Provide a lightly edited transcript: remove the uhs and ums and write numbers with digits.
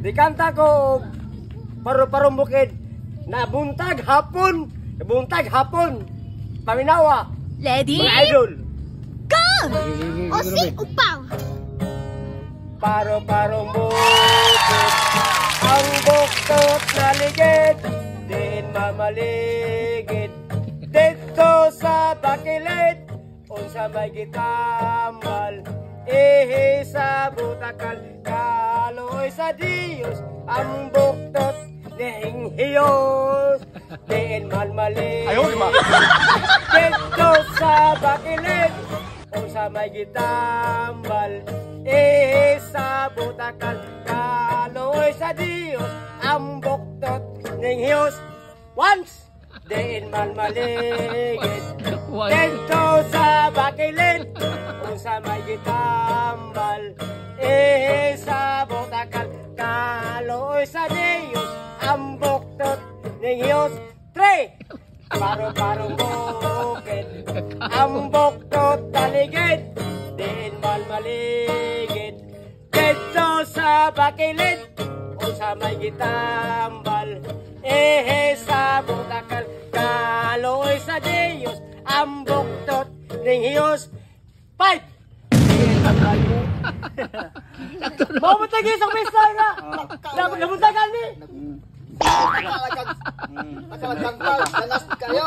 Di kanta ko paru-parong bukid. Nabuntag hapon. Paminawa. Ready? Mga idol. Go! Osing upaw. Paro-parong bukid. Ang buktot na ligid. Din mamaligid. Dito sa bakilid. Unsa may gitambal. Ihi sa butakal. Kaloy sa Diyos. Ang buktot ning hiyos. Din malmaligid. Ayaw, di ba? Dito sa bakilid. Unsa may gitambal. Sa butakal, kaloy sa Diyos, ang buktot ning hiyos. Once, diin man maligid. Dito sa bakilid, unsa may gitambal. Sa butakal, kaloy sa Diyos, ang buktot ning hiyos. 3, paro-parong bukid, ang buktot taligid. Diin man maligid. Dito sa bakilid, unsa may gitambal. Sa butakal, kaloy sa Diyos, ang buktot ning hiyos. 5. Mabuntag isang pista nga. Nabuntag ni. Nakalagang kayo.